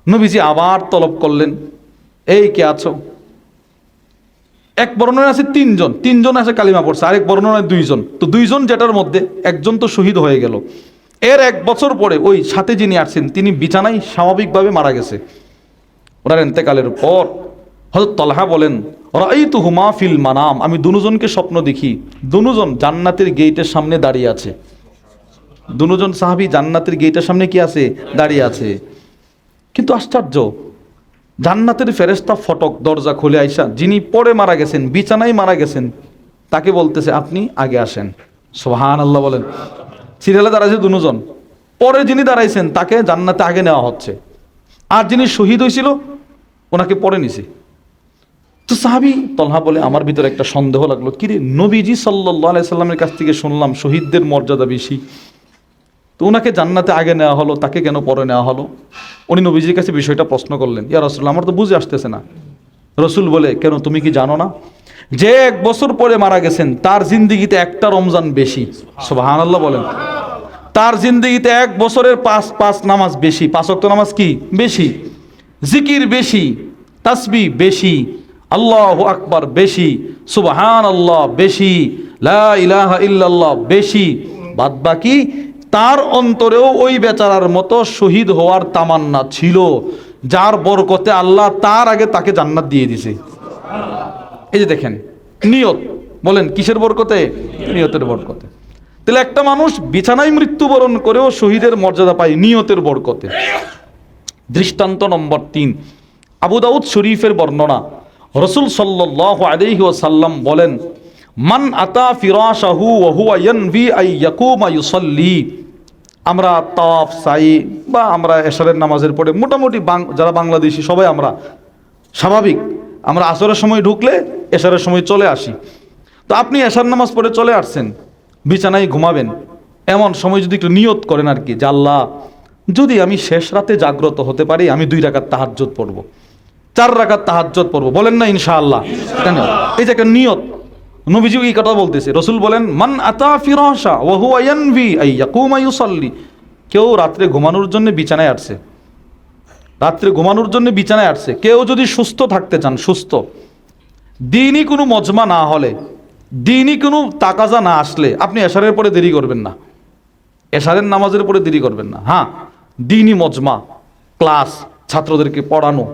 নবীজি আবার তলব করলেন, এই কে আছো? এক বর্ণনায় আছে তিনজন আছে কালিমা পড়ছে, আরেক বর্ণনায় দুইজন। তো দুইজন যেটার মধ্যে একজন তো শহীদ হয়ে গেল। এর এক বছর পরে ওই সাথে যিনি আসছেন তিনি বিছানায় স্বাভাবিকভাবে মারা গেছে। ওনার ইন্তেকালের পর হযরত তালহা বলেন, রাআইতুহুমা ফিল মানাম, আমি দুজনকে স্বপ্ন দেখি, দুজন জান্নাতের গেটের সামনে দাঁড়িয়ে আছে। দুজন সাহাবী জান্নাতের গেটের সামনে কি আছে? দাঁড়িয়ে আছে। কিন্তু আশ্চর্য, জান্নাতের ফেরেশতা ফটক দরজা খুলে আইসা যিনি পরে মারা গেছেন, বিছানায় মারা গেছেন, তাকে বলতেছে আপনি আগে আসেন। সুবহানাল্লাহ বলেন। সিরিয়ালে দাঁড়াইছে দুজন, পরে যিনি দাঁড়াইছেন তাকে জান্নাতে আগে নেওয়া হচ্ছে, আর যিনি শহীদ হয়েছিল ওনাকে পরে নিছে। তো সাহাবী তলহা বলে, আমার ভিতরে একটা সন্দেহ লাগলো, কিরে নবীজি সাল্লাল্লাহু আলাইহি সাল্লামের কাছ থেকে শুনলাম শহীদদের মর্যাদা বেশি, তো ওনাকে জান্নাতে আগে নেওয়া হলো, তাকে কেন পরে নেওয়া হলো? উনি নবীজির কাছে বিষয়টা প্রশ্ন করলেন, ইয়া রাসূলুল্লাহ আমার তো বুঝে আসতেছে না। রসুল বলে, কেন তুমি কি জানো না যে এক বছর পরে মারা গেছেন তার জিন্দিগিতে একটা রমজান বেশি? সুবহানাল্লাহ বলেন। তার জিন্দিগিতে এক বছরের পাঁচ নামাজ বেশি, 5 ওয়াক্ত নামাজ কি বেশি, জিকির বেশি, তাসবিহ বেশি, আল্লাহু আকবার বেশি, সুবহানাল্লাহ বেশি, লা ইলাহা ইল্লাল্লাহ বেশি। বাদ বাকি তার অন্তরেও ওই বেচারার মতো শহীদ হওয়ার তামান্না ছিল, যার বরকতে আল্লাহ তার আগে তাকে জান্নাত দিয়ে দিছে। এই যে দেখেন নিয়ত, বলেন কিসের বরকতে? নিয়তের বরকতে। তাহলে একটা মানুষ বিছানায় মৃত্যুবরণ করেও শহীদের মর্যাদা পায় নিয়তের বরকতে। দৃষ্টান্ত নম্বর 3, আবু দাউদ শরীফের বর্ণনা, রাসূল সাল্লাল্লাহু আলাইহি ওয়াসাল্লাম বলেন, মান আতা ফিরাশাহু ওয়া হুয়া ইয়ানভি আই ইয়াকুমা ইউসাল্লি। আমরা তাওয়াফ সাই বা আমরা এশারের নামাজের পরে মোটামুটি যারা বাংলাদেশি সবাই আমরা স্বাভাবিক, আমরা আসরের সময় ঢুকলে এশারের সময় চলে আসি। তো আপনি এশার নামাজ পড়ে চলে আসছেন, বিছানায় ঘুমাবেন, এমন সময় যদি একটু নিয়ত করেন আর কি, যে আল্লাহ যদি আমি শেষ রাতে জাগ্রত হতে পারি আমি 2 রাকাত তাহাজ্জুদ পড়ব, 4 রাকাত তাহাজ্জুদ পড়ব, বলেন না ইনশাআল্লাহ। এই যে একটা নিয়ত, নবীজি এই কথা বলতেছে। রসুল বলেন, মান আতা ফিরাশা ওয়া হুয়া ইয়ানভি আই ইয়াকুমা ইউসাল্লি। কেউ রাত্রে ঘুমানোর জন্য বিছানায় আসছে, রাত্রে ঘুমানোর জন্য বিছানায় আসছে, কেউ যদি সুস্থ থাকতে চান, সুস্থ, দিনই কোনো মজমা না হলে, দিনই কোনো তাকাজা না আসলে আপনি এশারের পরে দেরি করবেন না, এশারের নামাজের পরে দেরি করবেন না। হ্যাঁ, দিনই মজমা, ক্লাস, ছাত্রদেরকে পড়ানো,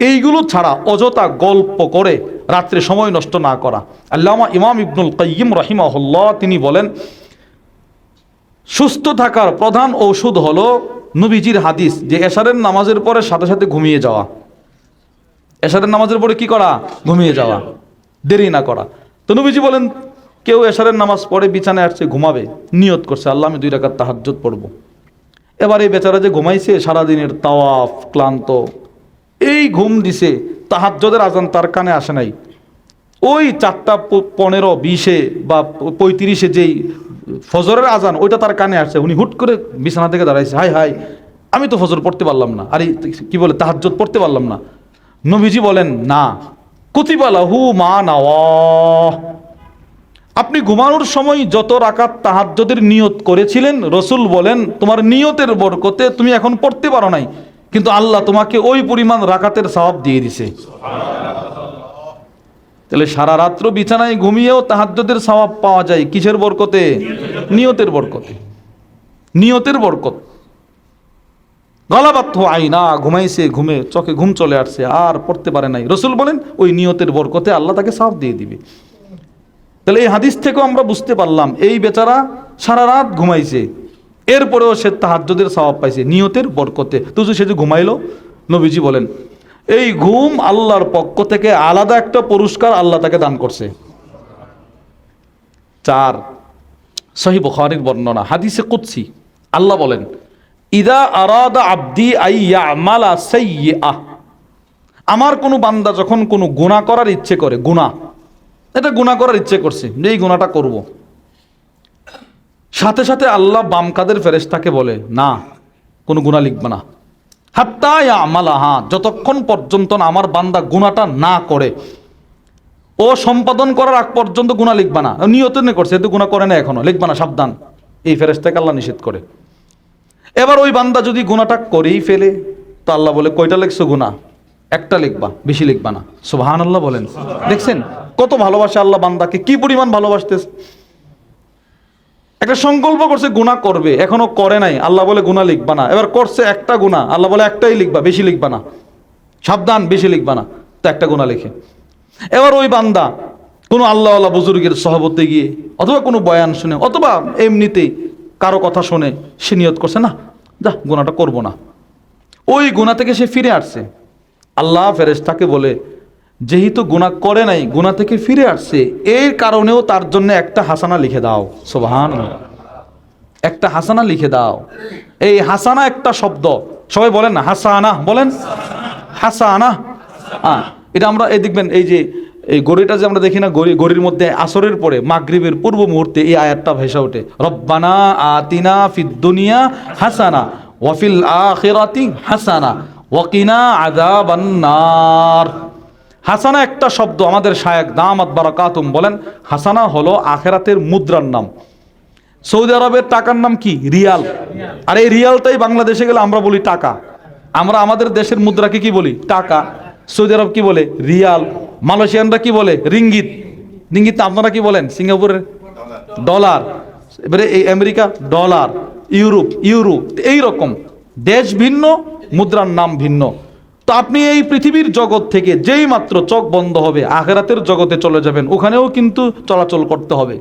এইগুলো ছাড়া অযথা গল্প করে রাত্রে সময় নষ্ট না করা। আল্লামা ইমাম ইবনুল কাইয়িম রাহিমাহুল্লাহ তিনি বলেন, সুস্থ থাকার প্রধান ঔষধ হলো নবীজির হাদিস যে এশারের নামাজের পরে সাথে সাথে ঘুমিয়ে যাওয়া। এশারের নামাজের পরে কি করা? ঘুমিয়ে যাওয়া, দেরি না করা। তো নবীজি বলেন, কেউ এশারের নামাজ পড়ে বিছানায় আসছে, ঘুমাবে, নিয়ত করছে আল্লাহ আমি 2 রাকাত তাহাজ্জুদ পড়ব। এবার এই বেচারা যে ঘুমাইছে সারাদিনের তাওয়াফ ক্লান্ত, এই ঘুম দিছে, তাহাজ্জুদের আজান তার কানে আসে নাই, ওই 4:15, 20 বা 35 যেই ফজরের আজান ওইটা তার কানে আসছে, উনি হুট করে বিছানা থেকে দাঁড়াইছে, হাই হাই আমি তো ফজর পড়তে পারলাম না, আরে কি বলে তাহাজ্জুদ পড়তে পারলাম না। নবীজি বলেন, না, কুতিবা লাহু মা নাওয়া। আপনি ঘুমানোর সময় যত রাকাত তাহাজ্জুদের নিয়ত করেছিলেন, রসুল বলেন তোমার নিয়তের বরকতে তুমি এখন পড়তে পারো নাই, কিন্তু আল্লাহ তোমাকে ওই পরিমাণ রাকাতের সওয়াব দিয়ে দিছে। তাহলে সারা রাত্র বিছানায় ঘুমিয়েও তাহাজ্জুদের সওয়াব পাওয়া যায় কিসের বরকতে? নিয়তের বরকতে। নিয়তের বরকত। গলাবাত আইনা, ঘুমাইছে, ঘুমে চোখে ঘুম চলে আসছে, আর পড়তে পারে নাই, রসুল বলেন ওই নিয়তের বরকতে আল্লাহ তাকে সওয়াব দিয়ে দিবে। তাহলে এই হাদিস থেকেও আমরা বুঝতে পারলাম এই বেচারা সারা রাত ঘুমাইছে, এরপরেও সে তাহাজ্জুদের সওয়াব পাইছে নিয়তের বরকতে। তো সে যে ঘুমাইলো, নবীজি বলেন এই ঘুম আল্লাহর পক্ষ থেকে আলাদা একটা পুরস্কার আল্লাহ তাকে দান করছে। 4, সহিহ বুখারীর বর্ণনা, হাদিসে কুদসি, আল্লাহ বলেন, ইদা আরাদা আবদি আই ইয়ামালা সাইয়্যিআহ। আমার কোনো বান্দা যখন কোনো গুনাহ করার ইচ্ছে করে, এটা গুনাহ করার ইচ্ছে করছে যে এই গুনাহটা করব, সাথে সাথে আল্লাহ বাম কাদের ফেরেশতাকে বলে, না কোনো গুনাহ লিখবে না, হাত্তা ইয়ামালাহা, যতক্ষণ পর্যন্ত না আমার বান্দা গুনাহটা না করে। ও সম্পাদন করার আগ পর্যন্ত গুনাহ লিখবা না। নিয়ত করছে, এতে গুনাহ করে না এখনো, লিখবা না, সাবধান। এই ফেরেশতাকে আল্লাহ নিষেধ করে। এবার ওই বান্দা যদি গুনাহটা করেই ফেলে, তো আল্লাহ বলে কয়টা লিখছো গুনাহ? একটা লিখবা, বেশি লিখবা না। সুবহানাল্লাহ বলেন। দেখছেন কত ভালোবাসে আল্লাহ বান্দাকে, কি পরিমাণ ভালোবাসতেছে। একটা সংকল্প করছে গুনাহ করবে, এখনো করে নাই, আল্লাহ বলে গুনাহ লিখবা না। এবার করছে একটা গুনাহ, আল্লাহ বলে একটাই লিখবা, বেশি লিখবা না, সাবধান, বেশি লিখবা না। তো একটা গুনাহ লিখে এবার ওই বান্দা কোনো আল্লাহওয়ালা বুজুর্গের সহবতে গিয়ে অথবা কোনো বয়ান শুনে অথবা এমনিতেই কারো কথা শুনে সে নিয়ত করছে না, যা গুনাহটা করবো না। ওই গুনাহ থেকে সে ফিরে আসছে। আল্লাহ ফেরেশতাকে বলে, যেহেতু গুনাহ করে নাই, গুনাহ থেকে ফিরে আসছে, এর কারণেও তার জন্য একটা হাসানা লিখে দাও। সুবহানাল্লাহ, একটা হাসানা লিখে দাও। এই হাসানা একটা শব্দ, সবাই বলেন না হাসানা, বলেন হাসানা। এটা আমরা এই দেখবেন, এই যে এই গড়িটা যে আমরা দেখি না, গড়ির মধ্যে আসরের পরে মাগরিবের পূর্ব মুহূর্তে এই আয়াতটা ভেসে ওঠে, রব্বানা আতিনা ফিদ দুনিয়া হাসানা ওয়া ফিল আখিরাতি হাসানা ওয়া কিনা আযাবান নার। হাসানা একটা শব্দ, আমাদের শায়েখ দামাত বারাকাতুম বলেন, হাসানা হলো আখিরাতের মুদ্রার নাম। সৌদি আরবের টাকার নাম কি? রিয়াল। আর এই রিয়ালটাই বাংলাদেশে গেলে আমরা বলি টাকা। আমরা আমাদের দেশের মুদ্রাকে কি বলি? টাকা। সৌদি আরব কি বলে? রিয়াল। মালয়েশিয়ানরা কি বলে? রিঙ্গিত। রিঙ্গিত আপনারা কি বলেন? সিঙ্গাপুরের ডলার। এবারে এই আমেরিকা ডলার, ইউরোপ ইউরো। এই রকম দেশ ভিন্ন, মুদ্রার নাম ভিন্ন। তো আপনি এই পৃথিবীর জগৎ থেকে যেই মাত্র চোখ বন্ধ হবে আখিরাতের জগতে চলে যাবেন, ওখানেও কিন্তু চলাচল করতে হবে।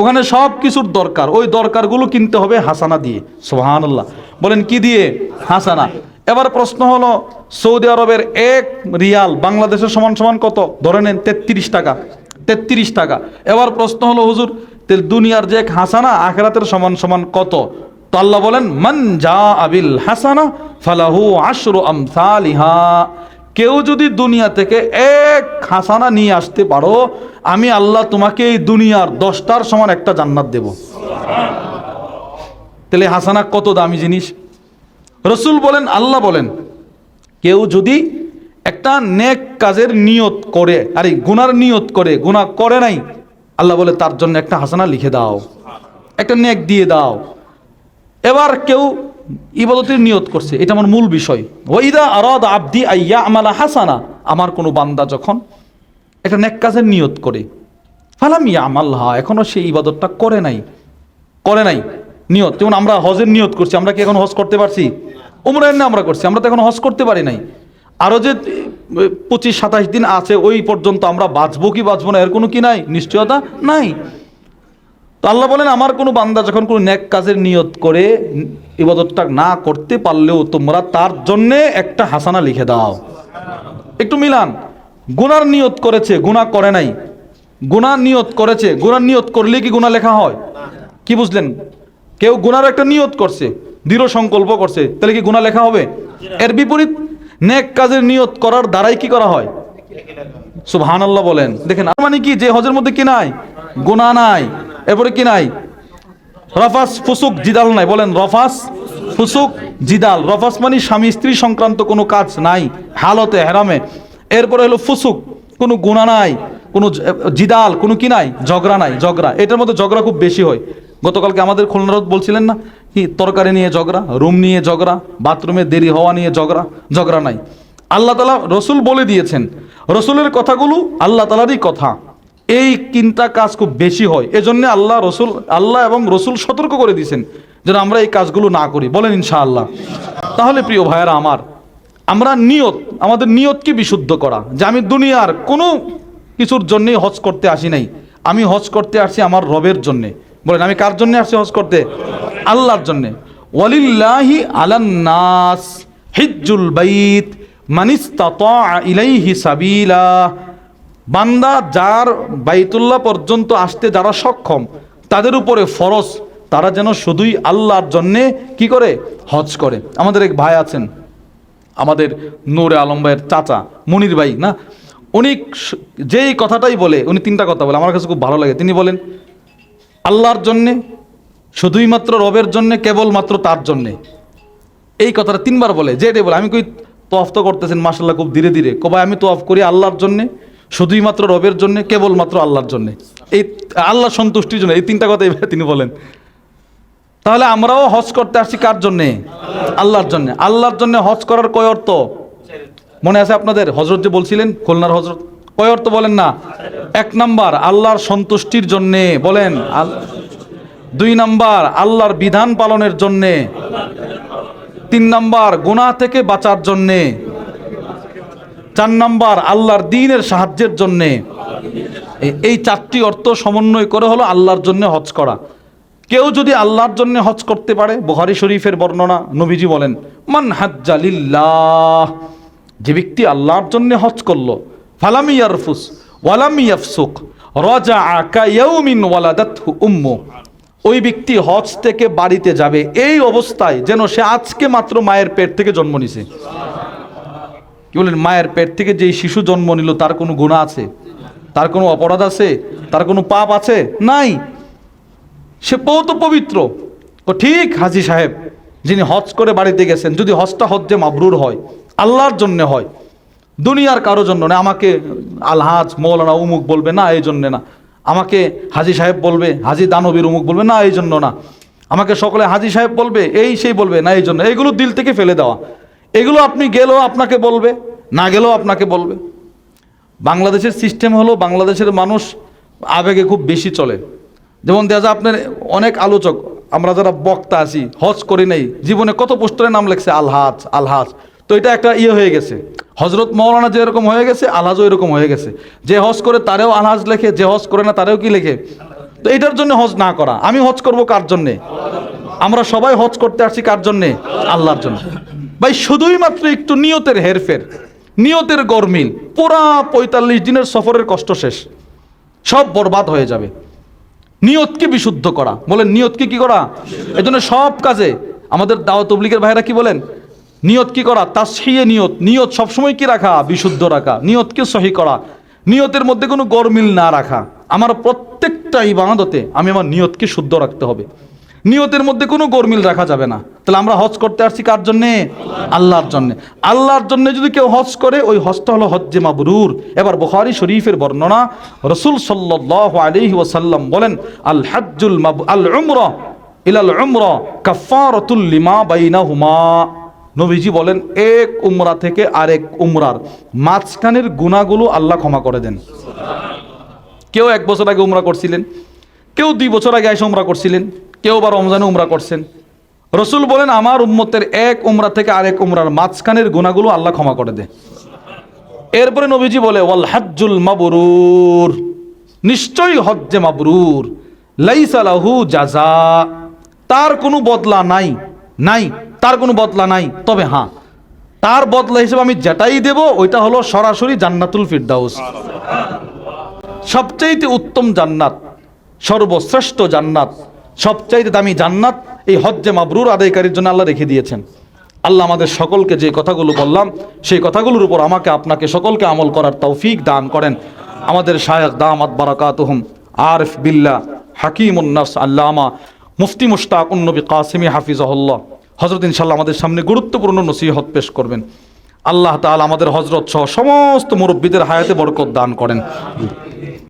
ওখানে সব কিছুর দরকার, ওই দরকারগুলো কিনতে হবে হাসানা দিয়ে। সুবহানাল্লাহ বলেন, কি দিয়ে? হাসানা। এবার প্রশ্ন হলো, সৌদি আরবের এক রিয়াল বাংলাদেশের সমান সমান কত? ধরে নেন 33 টাকা। 33 টাকা। এবার প্রশ্ন হলো, হুজুর দুনিয়ার যে এক হাসানা আখিরাতের সমান সমান কত? তো আল্লাহ বলেন, মান জা আবিল হাসানা ফালাহু আশরু আমসালিহা। কেউ যদি দুনিয়া থেকে এক হাসানা নিয়ে আসতে পারো, আমি আল্লাহ তোমাকে এই দুনিয়ার 10টার সমান একটা জান্নাত দেব। তাহলে হাসানা কত দামি জিনিস। রসুল বলেন, আল্লাহ বলেন, কেউ যদি একটা নেক কাজের নিয়ত করে, আরে গুনার নিয়ত করে, গুনাহ করে নাই, আল্লাহ বলে তার জন্য একটা হাসানা লিখে দাও, একটা নেক দিয়ে দাও। এবার কেউ ইবাদতের নিয়ত করছে, এটা আমার মূল বিষয়। ওয়াইদা আরাদা আবদি আইয়া আমালা হাসানা, আমার কোনো বান্দা যখন একটা নেক কাজের নিয়ত করে, ফালাম ইয়ামালহা, এখনো সেই ইবাদতটা করে নাই নিয়ত। যেমন আমরা হজের নিয়ত করছি, আমরা কি এখন হজ করতে পারছি? উমরার না আমরা করছি, আমরা তো এখন হজ করতে পারি নাই। আরও যে 25-27 দিন আছে, ওই পর্যন্ত আমরা বাঁচবো কি বাঁচবো না এর কোনো কি নাই, নিশ্চয়তা নাই। তো আল্লাহ বলেন, আমার কোনো বান্দা যখন কোনো নেক কাজের নিয়ত করে ইবাদতটা না করতে পারলেও তোমরা তার জন্যে একটা হাসানা লিখে দাও। একটু মিলান, গুনার নিয়ত করেছে, গুনাহ করে নাই। গুনার নিয়ত করেছে, গুনার নিয়ত করলে কি গুনাহ লেখা হয়? কি বুঝলেন? কেউ গুনার একটা নিয়ত করছে, দৃঢ় সংকল্প করছে, তাহলে কি গুনাহ লেখা হবে? এর বিপরীত নেক কাজের নিয়ত করার দ্বারাই কি করা হয়? সুবহানাল্লাহ বলেন। দেখেন, মানে কি, যে হজের মধ্যে কি নাই? গুনাহ নাই। এরপরে কি নাই? রফাস ফুসুক জিদাল নাই। বলেন, রফাস ফুসুক জিদাল। রফাস মানে স্বামী স্ত্রী সংক্রান্ত কোনো কাজ নাই হালতে হেরামে। এরপরে হলো ফুসুক, কোনো গুনাহ নাই, কোনো জিদাল, কোনো কি নাই? ঝগড়া নাই। ঝগড়া, এটার মধ্যে ঝগড়া খুব বেশি হয়। গতকালকে আমাদের খুলনার বলছিলেন না, কি তরকারি নিয়ে ঝগড়া, রুম নিয়ে ঝগড়া, বাথরুমে দেরি হওয়া নিয়ে ঝগড়া। ঝগড়া নাই। আল্লাহ তাআলা, রসুল বলে দিয়েছেন, রসুলের কথাগুলো আল্লাহ তাআলারই কথা। এই তিনটা কাজ খুব বেশি হয়, এজন্য আল্লাহ এবং রসুল সতর্ক করে দিয়েছেন যেন আমরা এই কাজগুলো না করি। বলেন ইনশাআল্লাহ। তাহলে প্রিয় ভাইয়েরা আমার, আমরা আমাদের নিয়তকে বিশুদ্ধ করা, যে আমি দুনিয়ার কোনো কিছুর জন্যই হজ করতে আসি নাই, আমি হজ করতে আসছি আমার রবের জন্যে। বলেন, আমি কার জন্য আসছি হজ করতে? আল্লাহর জন্যে। ওয়ালিল্লাহি আলান নাস হিজ্জুল বাইত মান ইসতাতা ইলাইহি সাবিলা। বান্দা যার বাইতুল্লাহ পর্যন্ত আসতে যারা সক্ষম, তাদের উপরে ফরজ, তারা যেন শুধুই আল্লাহর জন্যে কি করে? হজ করে। আমাদের এক ভাই আছেন, আমাদের নূরে আলম ভাইয়ের চাচা মনির ভাই না, উনি যেই কথাটাই বলে, উনি 3টা কথা বলে, আমার কাছে খুব ভালো লাগে। তিনি বলেন, আল্লাহর জন্যে, শুধুই মাত্র রবের জন্যে, কেবলমাত্র তার জন্যে। এই কথাটা 3বার বলে। যেটাই বলে, আমি কই তোয়াফ তো করতেছেন মাশাআল্লাহ খুব ধীরে ধীরে। কবাই আমি তোয়াফ করি আল্লাহর জন্যে, শুধুই মাত্র রবের জন্য, কেবলমাত্র আল্লাহর জন্য, এই আল্লাহ সন্তুষ্টির জন্য। এই তিনটা কথা এবার তিনি বলেন। তাহলে আমরাও হজ করতে আসছি কার জন্যে? আল্লাহর জন্য। আল্লাহর জন্য হজ করার কয় অর্থ মনে আছে আপনাদের? হজরত যে বলছিলেন, খুলনার হজরত, কয় অর্থ বলেন না? 1 নাম্বার আল্লাহর সন্তুষ্টির জন্যে, বলেন। 2 নাম্বার আল্লাহর বিধান পালনের জন্যে। 3 নাম্বার গুনাহ থেকে বাঁচার জন্যে। 4 নাম্বার আল্লাহর দ্বীনের সাহায্যের জন্যে। এই 4টি অর্থ সমন্বয় করে হলো আল্লাহর জন্য হজ করা। কেউ যদি আল্লাহর জন্য হজ করতে পারে, বুখারী শরীফের বর্ণনা, নবীজি বলেন, মান হাজ্জা লিল্লাহ, যে ব্যক্তি আল্লাহর জন্য হজ করলো, ফালাম ইয়ারফুস ওয়ালাম ইয়াফসুক রাজাআ কায়াউমিন ওয়ালাদাতহু উম্মু, ওই ব্যক্তি হজ থেকে বাড়িতে যাবে এই অবস্থায় যেন সে আজকে মাত্র মায়ের পেট থেকে জন্ম নিছে। কি বলেন? মায়ের পেট থেকে যেই শিশু জন্ম নিল তার কোনো গুনাহ আছে? তার কোনো অপরাধ আছে? তার কোনো পাপ আছে? নাই। সে বহুত পবিত্র। ও ঠিক হাজী সাহেব যিনি হজ করে বাড়িতে গেছেন, যদি হজটা হজ্জে মাবরুর হয়, আল্লাহর জন্য হয়, দুনিয়ার কারো জন্য না, আমাকে আলহাজ মৌলানা উমুক বলবে না, এই জন্যে না, আমাকে হাজী সাহেব বলবে, হাজী দানবীর উমুক বলবে না, এই জন্য না, আমাকে সকলে হাজী সাহেব বলবে, এই সেই বলবে না, এই জন্য। এইগুলো দিল থেকে ফেলে দেওয়া। এগুলো আপনি গেলেও আপনাকে বলবে, না গেলেও আপনাকে বলবে। বাংলাদেশের সিস্টেম হলো, বাংলাদেশের মানুষ আবেগে খুব বেশি চলে। যেমন দেখা যায় আপনার অনেক আলোচক, আমরা যারা বক্তা আছি, হজ করি নাই, জীবনে কত পোস্টারে নাম লেখছে আলহাজ আলহাজ। তো এটা একটা হয়ে গেছে, হজরত মৌলানা যেরকম হয়ে গেছে, আলহাজও এরকম হয়ে গেছে। যে হজ করে তারেও আলহাজ লেখে, যে হজ করে না তারেও কি লেখে। তো এটার জন্য হজ না করা। আমি হজ করব কার জন্যে? আমরা সবাই হজ করতে আসছি কার জন্যে? আল্লাহর জন্য। ভাই শুধুই মাত্র একটু নিয়তের হেরফের, নিয়তের গরমিল, পুরা 45 দিনের সফরের কষ্ট শেষ, সব বরবাদ হয়ে যাবে। নিয়তকে বিশুদ্ধ করা, বলেন নিয়তকে কি করা? এজন্য সব কাজে আমাদের দাওয়াত তাবলীগের ভাইরা কি বলেন? নিয়ত কি করা? তাসহিয়ে নিয়ত। নিয়ত সবসময় কি রাখা? বিশুদ্ধ রাখা। নিয়তকে সহি করা, নিয়তের মধ্যে কোনো গরমিল না রাখা। আমার প্রত্যেকটা ইবাদতে আমি আমার নিয়তকে শুদ্ধ রাখতে হবে, নিয়তের মধ্যে কোনো গরমিল রাখা যাবে না। তাহলে আমরা হজ করতে আসছি কার জন্যে? আল্লাহর জন্যে। আল্লাহর জন্যে যদি কেউ হজ করে, ওই হজটা হলো হজ্জে মাবরুর। এবার বুখারী শরীফের বর্ণনা, রাসূল সাল্লাল্লাহু আলাইহি ওয়াসাল্লাম বলেন, আল হজ্জুল আল উমরা ইলাল উমরা কাফারাতুল লিমা বাইনাহুমা। নবীজি বলেন, এক উমরা থেকে আরেক উমরার মাঝখানের গুনাহগুলো আল্লাহ ক্ষমা করে দেন। কেউ 1 বছর আগে উমরা করছিলেন, কেউ 2 বছর আগে এসে উমরা করছিলেন, কেউ বা রমজানে উমরা করছেন। রসুল বলেন, আমার উম্মতের এক উমরা থেকে আরেক উমরার মাঝখানের গুনাহগুলো আল্লাহ ক্ষমা করে দেয়। এরপরে নবীজি বলে, ওয়াল হজ্জুল মাবরুর, নিশ্চয়ই হজ্জে মাবরুর, লাইসা লাহু জাযা, তার কোনো বদলা নাই, নাই, তার কোনো বদলা নাই। তবে হ্যাঁ, তার বদলা হিসেবে আমি যেটাই দেব ওইটা হলো সরাসরি জান্নাতুল ফিরদাউস। সবচাইতে উত্তম জান্নাত, সর্বশ্রেষ্ঠ জান্নাত, সবচাইতে দামি জান্নাত এই হজ্জে মাবরুর আদায়কারীর জন্য আল্লাহ রেখে দিয়েছেন। আল্লাহ আমাদের সকলকে যে কথাগুলো বললাম সেই কথাগুলোর উপর আমাকে আপনাকে সকলকে আমল করার তৌফিক দান করেন। আমাদের শায়খ দামাত বারাকাতুহুম আরিফ বিল্লাহ হাকিমুন নাফস আল্লামা মুফতি মুশতাকুন নবী কাসিমি হাফিজাহুল্লাহ হযরত ইনশাআল্লাহ আমাদের সামনে গুরুত্বপূর্ণ নসিহত পেশ করবেন। আল্লাহ তাআলা আমাদের হযরত সহ সমস্ত মুরব্বীদের হায়াতে বরকত দান করেন।